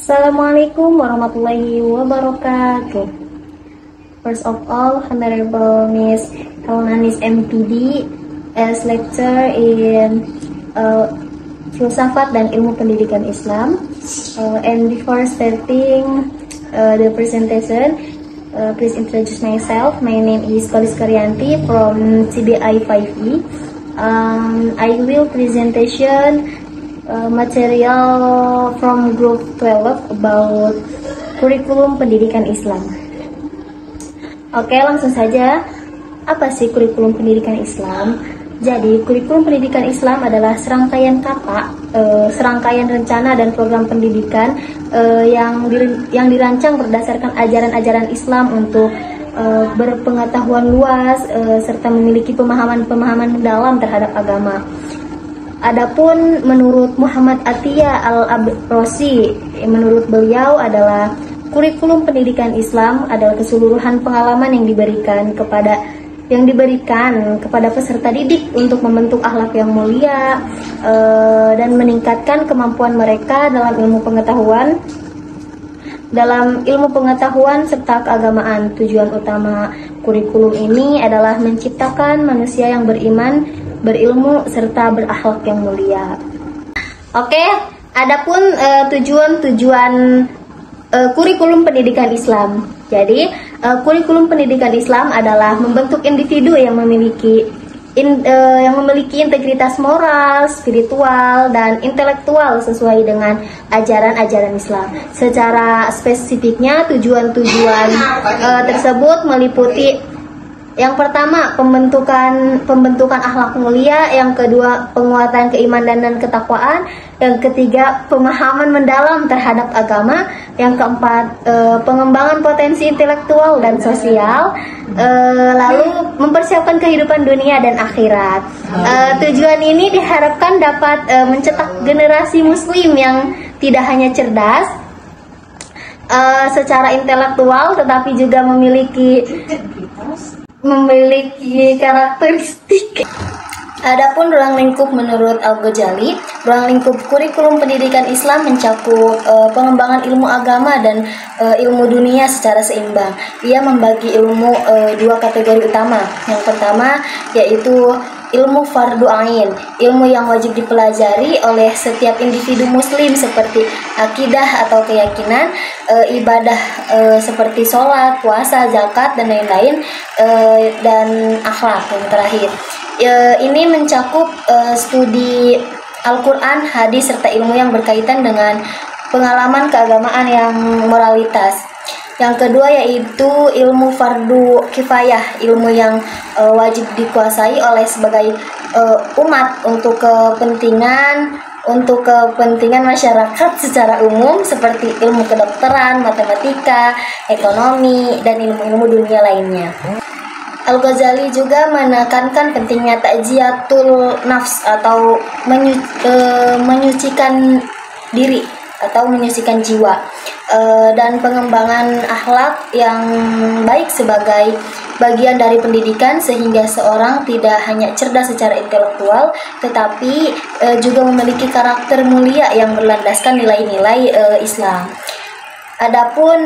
Assalamualaikum warahmatullahi wabarakatuh. First of all, Honorable Miss Kaunanis MPD as lecturer in Filsafat dan Ilmu Pendidikan Islam. And before starting the presentation, please introduce myself. My name is Kolis Karyanti from CBI 5E. I will presentation material from Group 12 about kurikulum pendidikan Islam. Oke, langsung saja. Apa sih kurikulum pendidikan Islam? Jadi, kurikulum pendidikan Islam adalah serangkaian kata, serangkaian rencana dan program pendidikan yang dirancang berdasarkan ajaran-ajaran Islam untuk berpengetahuan luas serta memiliki pemahaman-pemahaman mendalam terhadap agama. Adapun menurut Muhammad Atiyah Al-Abrasi, menurut beliau adalah kurikulum pendidikan Islam adalah keseluruhan pengalaman yang diberikan kepada peserta didik untuk membentuk akhlak yang mulia dan meningkatkan kemampuan mereka dalam ilmu pengetahuan serta keagamaan. Tujuan utama kurikulum ini adalah menciptakan manusia yang beriman, berilmu serta berakhlak yang mulia. Oke, adapun tujuan kurikulum pendidikan Islam. Jadi, kurikulum pendidikan Islam adalah membentuk individu yang memiliki integritas moral, spiritual, dan intelektual sesuai dengan ajaran-ajaran Islam. Secara spesifiknya, tujuan-tujuan tersebut meliputi yang pertama, pembentukan akhlak mulia, yang kedua, penguatan keimanan dan ketakwaan, yang ketiga, pemahaman mendalam terhadap agama, yang keempat, pengembangan potensi intelektual dan sosial, lalu mempersiapkan kehidupan dunia dan akhirat. Tujuan ini diharapkan dapat mencetak generasi muslim yang tidak hanya cerdas secara intelektual, tetapi juga memiliki karakteristik. Adapun ruang lingkup menurut Al-Ghazali, ruang lingkup kurikulum pendidikan Islam mencakup pengembangan ilmu agama dan ilmu dunia secara seimbang. Ia membagi ilmu dua kategori utama. Yang pertama yaitu ilmu fardu ain, ilmu yang wajib dipelajari oleh setiap individu muslim seperti akidah atau keyakinan, ibadah seperti sholat, puasa, zakat, dan lain-lain, dan akhlak yang terakhir. Ini mencakup studi Al-Quran, hadis, serta ilmu yang berkaitan dengan pengalaman keagamaan yang moralitas. Yang kedua yaitu ilmu fardu kifayah, ilmu yang wajib dikuasai oleh sebagai umat untuk kepentingan masyarakat secara umum seperti ilmu kedokteran, matematika, ekonomi, dan ilmu-ilmu dunia lainnya. Al-Ghazali juga menekankan pentingnya ta'ziyatul nafs atau menyucikan diri atau menyucikan jiwa, dan pengembangan akhlak yang baik sebagai bagian dari pendidikan sehingga seorang tidak hanya cerdas secara intelektual tetapi juga memiliki karakter mulia yang berlandaskan nilai-nilai Islam. Adapun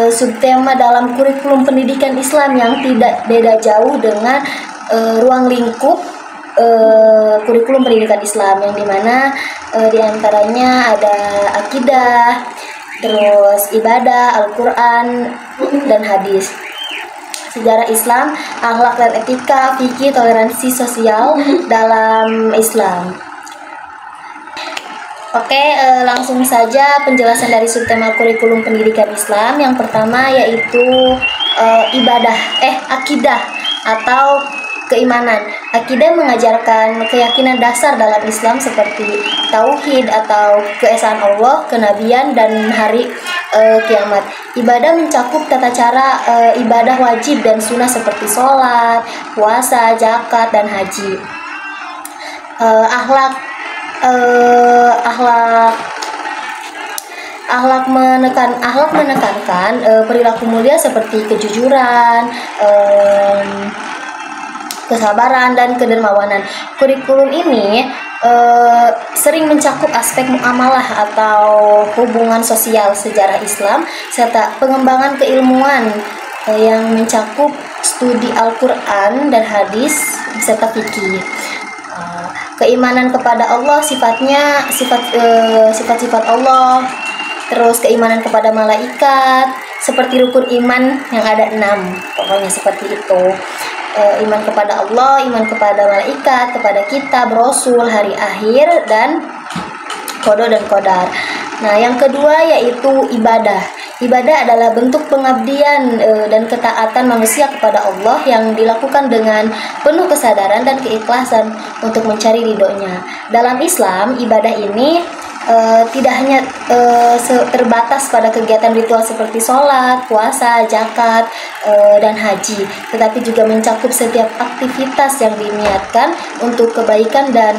subtema dalam kurikulum pendidikan Islam yang tidak beda jauh dengan ruang lingkup kurikulum pendidikan Islam, yang dimana diantaranya ada akidah, terus ibadah, Al-Quran, dan hadis, sejarah Islam, akhlak dan etika, fikih, toleransi sosial dalam Islam. Oke, langsung saja penjelasan dari subtema kurikulum pendidikan Islam. Yang pertama yaitu akidah atau keimanan. Akidah mengajarkan keyakinan dasar dalam Islam seperti tauhid atau keesaan Allah, kenabian, dan hari kiamat. Ibadah mencakup tata cara ibadah wajib dan sunnah seperti sholat, puasa, zakat, dan haji. Akhlak menekankan perilaku mulia seperti kejujuran, kesabaran, dan kedermawanan. Kurikulum ini sering mencakup aspek muamalah atau hubungan sosial sejarah Islam serta pengembangan keilmuan yang mencakup studi Al-Quran dan hadis serta fikih. Keimanan kepada Allah, sifat-sifat Allah, terus keimanan kepada malaikat, seperti rukun iman yang ada 6, pokoknya seperti itu. Iman kepada Allah, iman kepada malaikat, kepada kitab, rasul, hari akhir, dan qada dan qadar. Nah, yang kedua yaitu ibadah. Ibadah adalah bentuk pengabdian dan ketaatan manusia kepada Allah yang dilakukan dengan penuh kesadaran dan keikhlasan untuk mencari ridhonya. Dalam Islam, ibadah ini tidak hanya terbatas pada kegiatan ritual seperti sholat, puasa, zakat, dan haji, tetapi juga mencakup setiap aktivitas yang diniatkan untuk kebaikan dan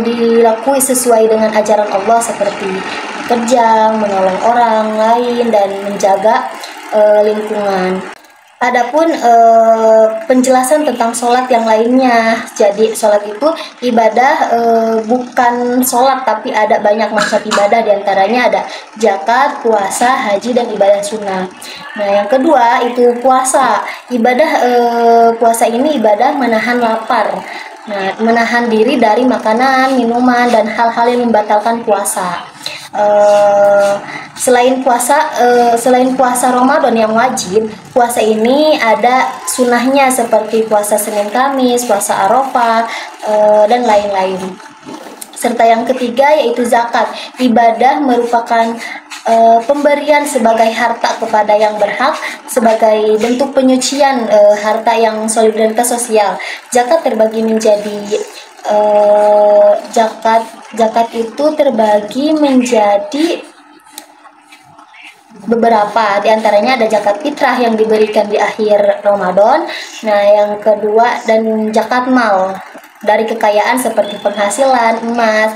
dilakui sesuai dengan ajaran Allah seperti bekerja, menolong orang lain, dan menjaga lingkungan. Adapun penjelasan tentang sholat yang lainnya, jadi sholat itu ibadah bukan sholat tapi ada banyak macam ibadah, diantaranya ada zakat, puasa, haji, dan ibadah sunnah. Nah, yang kedua itu puasa. Ibadah puasa ini ibadah menahan lapar. Nah, menahan diri dari makanan, minuman, dan hal-hal yang membatalkan puasa. Selain puasa Ramadan yang wajib, puasa ini ada sunnahnya seperti puasa Senin Kamis, puasa Arafah, dan lain-lain. Serta yang ketiga yaitu zakat. Ibadah merupakan pemberian sebagai harta kepada yang berhak sebagai bentuk penyucian harta yang solidaritas sosial. Zakat terbagi menjadi zakat itu terbagi menjadi beberapa, diantaranya ada zakat fitrah yang diberikan di akhir Ramadan. Nah, yang kedua dan zakat mal dari kekayaan seperti penghasilan, emas,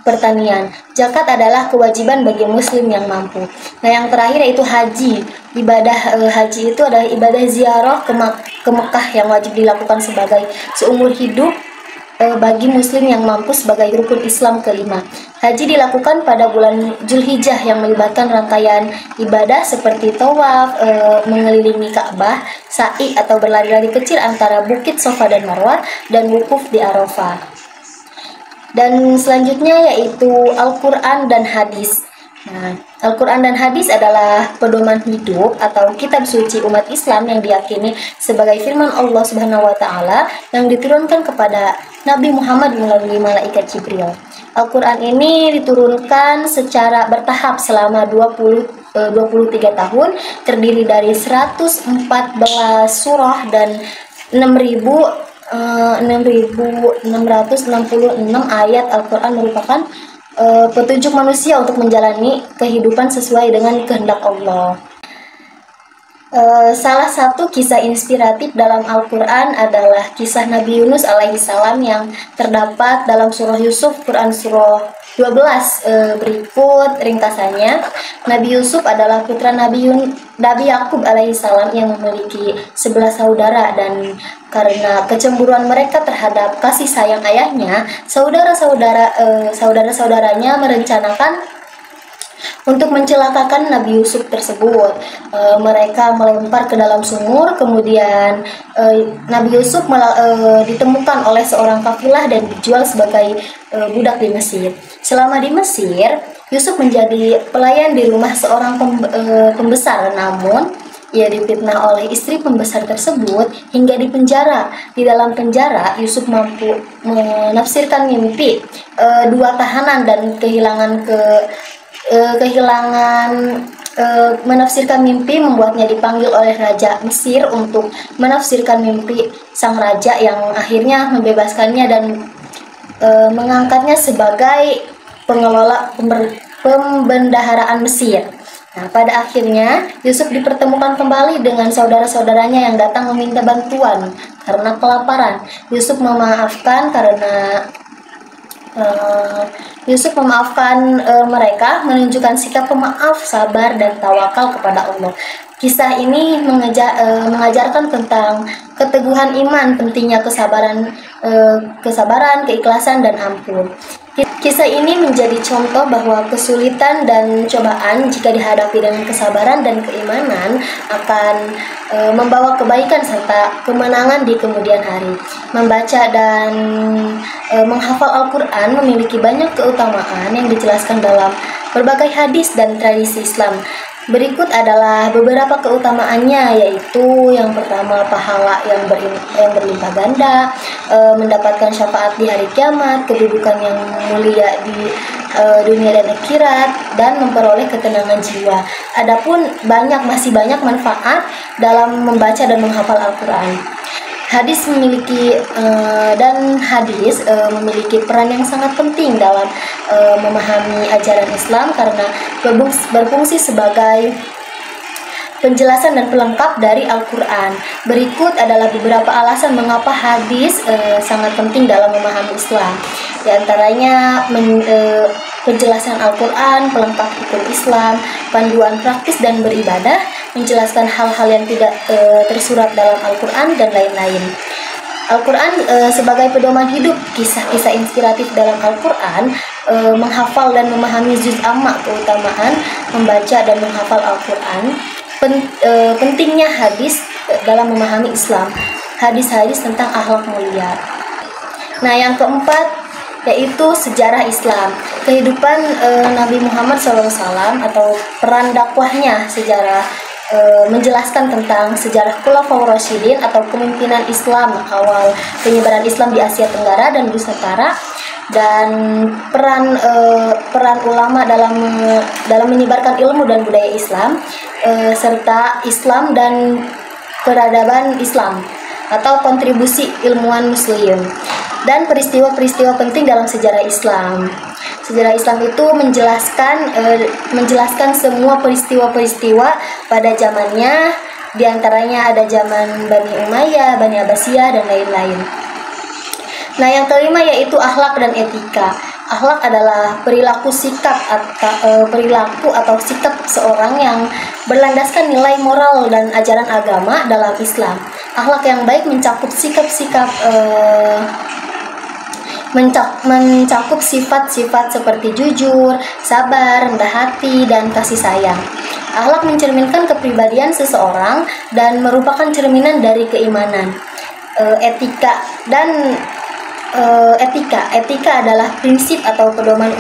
pertanian. Zakat adalah kewajiban bagi muslim yang mampu. Nah, yang terakhir yaitu haji. Ibadah haji itu adalah ibadah ziarah ke Mekah yang wajib dilakukan seumur hidup bagi muslim yang mampu sebagai rukun Islam kelima. Haji dilakukan pada bulan Zulhijjah yang melibatkan rangkaian ibadah seperti tawaf, mengelilingi Ka'bah, sa'i atau berlari-lari kecil antara bukit Safa dan Marwah, dan wukuf di Arafah. Dan selanjutnya yaitu Al-Quran dan hadis. Nah, Al-Quran dan hadis adalah pedoman hidup atau kitab suci umat Islam yang diyakini sebagai firman Allah Subhanahu wa taala yang diturunkan kepada Nabi Muhammad melalui malaikat Jibril. Al-Quran ini diturunkan secara bertahap selama 23 tahun, terdiri dari 114 surah dan 6.666 ayat. Al-Quran merupakan petunjuk manusia untuk menjalani kehidupan sesuai dengan kehendak Allah. Salah satu kisah inspiratif dalam Al-Quran adalah kisah Nabi Yunus alaihissalam yang terdapat dalam surah Yusuf, Quran surah 12. Berikut ringkasannya. Nabi Yusuf adalah putra Nabi Yakub alaihissalam yang memiliki 11 saudara, dan karena kecemburuan mereka terhadap kasih sayang ayahnya, saudara-saudaranya merencanakan untuk mencelakakan Nabi Yusuf tersebut. Mereka melempar ke dalam sumur, kemudian Nabi Yusuf ditemukan oleh seorang kafilah dan dijual sebagai budak di Mesir. Selama di Mesir, Yusuf menjadi pelayan di rumah seorang pembesar, namun ia difitnah oleh istri pembesar tersebut hingga dipenjara. Di dalam penjara, Yusuf mampu menafsirkan mimpi dua tahanan dan menafsirkan mimpi membuatnya dipanggil oleh Raja Mesir untuk menafsirkan mimpi sang raja yang akhirnya membebaskannya dan mengangkatnya sebagai pengelola pembendaharaan Mesir. Nah, pada akhirnya Yusuf dipertemukan kembali dengan saudara-saudaranya yang datang meminta bantuan karena kelaparan. Yusuf memaafkan mereka, menunjukkan sikap pemaaf, sabar, dan tawakal kepada Allah. Kisah ini mengajarkan tentang keteguhan iman, pentingnya kesabaran, keikhlasan, dan ampun. Kisah ini menjadi contoh bahwa kesulitan dan cobaan jika dihadapi dengan kesabaran dan keimanan akan membawa kebaikan serta kemenangan di kemudian hari. Membaca dan menghafal Al-Quran memiliki banyak keutamaan yang dijelaskan dalam berbagai hadis dan tradisi Islam. Berikut adalah beberapa keutamaannya, yaitu yang pertama, pahala yang berlimpah ganda, mendapatkan syafaat di hari kiamat, kedudukan yang mulia di dunia dan akhirat, dan memperoleh ketenangan jiwa. Adapun masih banyak manfaat dalam membaca dan menghafal Al-Quran. Hadis memiliki peran yang sangat penting dalam memahami ajaran Islam karena berfungsi sebagai penjelasan dan pelengkap dari Al-Quran. Berikut adalah beberapa alasan mengapa hadis sangat penting dalam memahami Islam. Di antaranya penjelasan Al-Quran, pelengkap hukum Islam, panduan praktis dan beribadah, menjelaskan hal-hal yang tidak tersurat dalam Al-Quran, dan lain-lain. Al-Quran sebagai pedoman hidup, kisah-kisah inspiratif dalam Al-Quran, menghafal dan memahami juz amma, keutamaan membaca dan menghafal Al-Quran, pentingnya hadis dalam memahami Islam, hadis-hadis tentang akhlak mulia. Nah, yang keempat yaitu sejarah Islam, kehidupan Nabi Muhammad SAW atau peran dakwahnya, menjelaskan tentang sejarah Khulafaur Rasyidin atau kepemimpinan Islam, awal penyebaran Islam di Asia Tenggara dan Nusantara, dan peran ulama dalam menyebarkan ilmu dan budaya Islam, serta Islam dan peradaban Islam atau kontribusi ilmuwan Muslim, dan peristiwa-peristiwa penting dalam sejarah Islam. Sejarah Islam itu menjelaskan semua peristiwa-peristiwa pada zamannya, diantaranya ada zaman Bani Umayyah, Bani Abbasiyah, dan lain-lain. Nah, yang kelima yaitu akhlak dan etika. Akhlak adalah perilaku atau sikap seorang yang berlandaskan nilai moral dan ajaran agama dalam Islam. Akhlak yang baik mencakup sifat-sifat seperti jujur, sabar, rendah hati, dan kasih sayang. Akhlak mencerminkan kepribadian seseorang dan merupakan cerminan dari keimanan. Etika adalah prinsip atau pedoman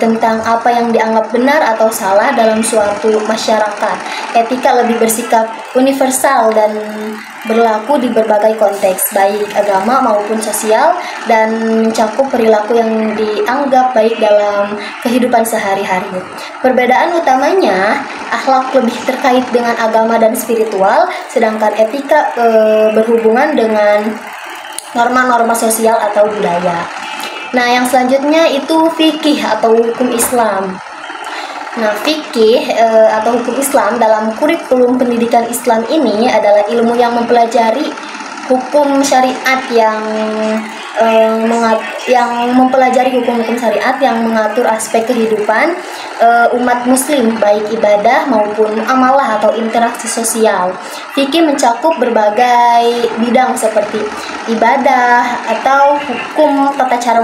tentang apa yang dianggap benar atau salah dalam suatu masyarakat. Etika lebih bersikap universal dan berlaku di berbagai konteks, baik agama maupun sosial, dan mencakup perilaku yang dianggap baik dalam kehidupan sehari-hari. Perbedaan utamanya, akhlak lebih terkait dengan agama dan spiritual, sedangkan etika berhubungan dengan norma-norma sosial atau budaya. Nah, yang selanjutnya itu fikih atau hukum Islam. Nah, fikih atau hukum Islam dalam kurikulum pendidikan Islam ini adalah ilmu yang mempelajari hukum syariat yang mempelajari hukum-hukum syariat yang mengatur aspek kehidupan umat muslim, baik ibadah maupun amalah atau interaksi sosial. Fikih mencakup berbagai bidang seperti ibadah atau hukum tata cara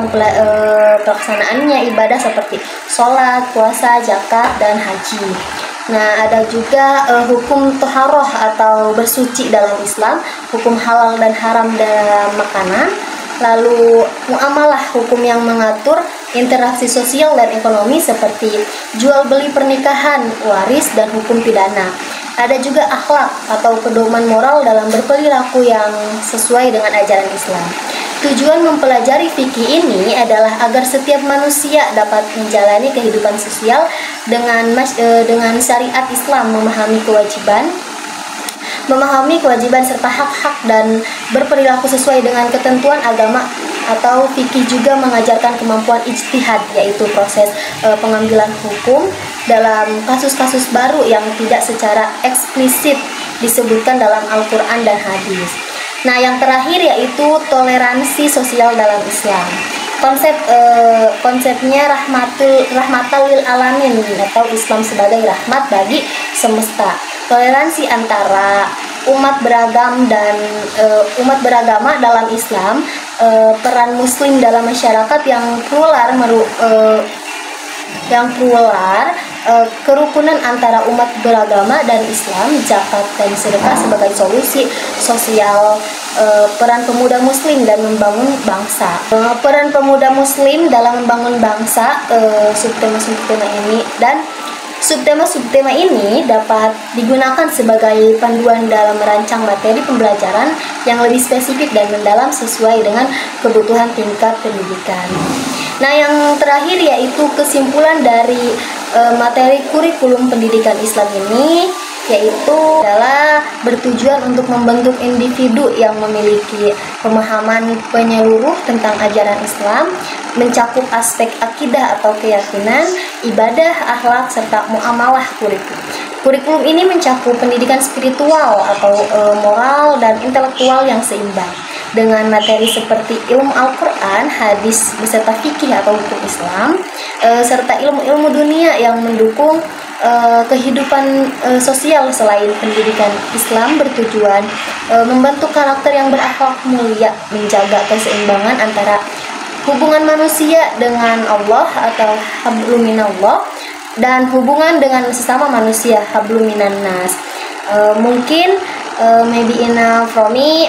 pelaksanaannya ibadah seperti sholat, puasa, zakat, dan haji. Nah, ada juga hukum toharoh atau bersuci dalam Islam, hukum halal dan haram dalam makanan, lalu muamalah, hukum yang mengatur interaksi sosial dan ekonomi seperti jual beli pernikahan, waris, dan hukum pidana. Ada juga akhlak atau pedoman moral dalam berperilaku yang sesuai dengan ajaran Islam. Tujuan mempelajari fikih ini adalah agar setiap manusia dapat menjalani kehidupan sosial dengan syariat Islam, memahami kewajiban serta hak-hak dan berperilaku sesuai dengan ketentuan agama. Atau fikih juga mengajarkan kemampuan ijtihad, yaitu proses pengambilan hukum dalam kasus-kasus baru yang tidak secara eksplisit disebutkan dalam Al-Quran dan hadis. Nah, yang terakhir yaitu toleransi sosial dalam Islam. Konsepnya rahmatal lil alamin atau Islam sebagai rahmat bagi semesta. toleransi antara umat beragam dan umat beragama dalam Islam, peran Muslim dalam masyarakat yang plural, kerukunan antara umat beragama dan Islam, zakat dan sedekah sebagai solusi sosial, peran pemuda Muslim dan membangun bangsa. Peran pemuda Muslim dalam membangun bangsa, subtema-subtema ini dan subtema-subtema ini dapat digunakan sebagai panduan dalam merancang materi pembelajaran yang lebih spesifik dan mendalam sesuai dengan kebutuhan tingkat pendidikan. Nah, yang terakhir yaitu kesimpulan dari materi kurikulum pendidikan Islam ini, yaitu adalah bertujuan untuk membentuk individu yang memiliki pemahaman penyeluruh tentang ajaran Islam, mencakup aspek akidah atau keyakinan, ibadah, akhlak, serta muamalah kurikulum. Kurikulum ini mencakup pendidikan spiritual atau moral dan intelektual yang seimbang dengan materi seperti ilmu Al-Quran, hadis beserta fikih atau hukum Islam, serta ilmu-ilmu dunia yang mendukung kehidupan sosial. Selain pendidikan Islam bertujuan membentuk karakter yang berakhlak mulia, menjaga keseimbangan antara hubungan manusia dengan Allah atau hablum minallah dan hubungan dengan sesama manusia, hablum minan nas. Mungkin maybe enough from me.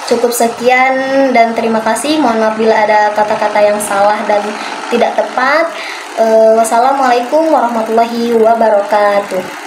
Cukup sekian dan terima kasih. Mohon maaf bila ada kata-kata yang salah dan tidak tepat. Wassalamualaikum warahmatullahi wabarakatuh.